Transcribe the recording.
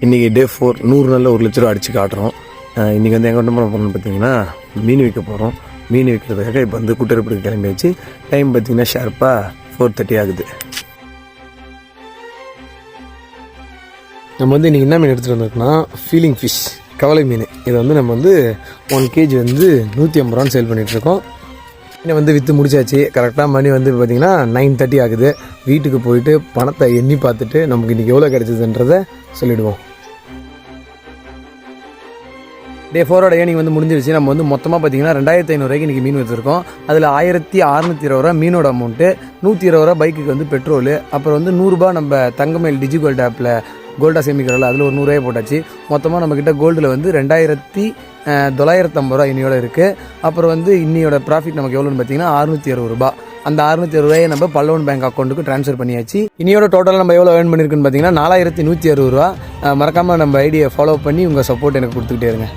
இன்றைக்கி டே 4 100 நாளில் 1 லட்ச ரூபா அடித்து காட்டுறோம். இன்றைக்கி வந்து எங்கே பண்ண போகிறோம்னு பார்த்தீங்கன்னா மீன் விற்க போகிறோம். மீன் விற்கிறதுக்காக இப்போ வந்து கூட்டரப்புக்கு கிளம்பியாச்சு. டைம் பார்த்தீங்கன்னா ஷார்ப்பாக 4:30 ஆகுது. நம்ம வந்து இன்றைக்கி என்ன மீன் எடுத்துகிட்டு வந்திருக்கோம்னா ஃபீலிங் ஃபிஷ், கவலை மீன். இதை வந்து நம்ம வந்து 1 kg வந்து 150 ரூபான்னு சேல் பண்ணிகிட்ருக்கோம். மீனை வந்து விற்று முடிச்சாச்சு. கரெக்டாக மணி வந்து பார்த்திங்கன்னா 9:30 ஆகுது. வீட்டுக்கு போயிட்டு பணத்தை எண்ணி பார்த்துட்டு நமக்கு இன்றைக்கி எவ்வளோ கிடச்சிதுன்றதை சொல்லிவிடுவோம். டே 4ஓட ஏர்னிங் வந்து முடிஞ்சிருச்சு. நம்ம வந்து மொத்தமாக பார்த்தீங்கன்னா 2500 ரூபாய்க்கு இன்றைக்கி மீன் வச்சுருக்கோம். அதில் 1620 ரூபா மீனோட அமௌண்ட்டு, 120 ரூபா பைக்குக்கு வந்து பெட்ரோலு, அப்புறம் வந்து 100 ரூபா நம்ம தங்கமயில் டிஜிகோல்டு ஆப்பில் கோல்டாக சேமிக்கிறோம்ல, அதில் ஒரு 100 ரூபாய் போட்டாச்சு. மொத்தமாக நம்மக்கிட்ட கோல்டில் வந்து 2950 ரூபா இன்னையோட இருக்குது. அப்புறம் வந்து இன்னையோட ப்ராஃபிட் நமக்கு எவ்வளோன்னு பார்த்தீங்கன்னா 660 ரூபா. அந்த 660 ரூபாயை நம்ம பல்லவன் பேங்க் அக்கௌண்ட்டுக்கு ட்ரான்ஸ்ஃபர் பண்ணியாச்சு. இன்னையோட டோட்டல் நம்ம எவ்வளோ ஏர்ன் பண்ணியிருக்குன்னு பார்த்தீங்கன்னா 4160 ரூபா. மறக்காமல் நம்ம ஐடியை ஃபாலோ பண்ணி உங்கள் சப்போர்ட் எனக்கு கொடுத்துக்கிட்டே இருங்க.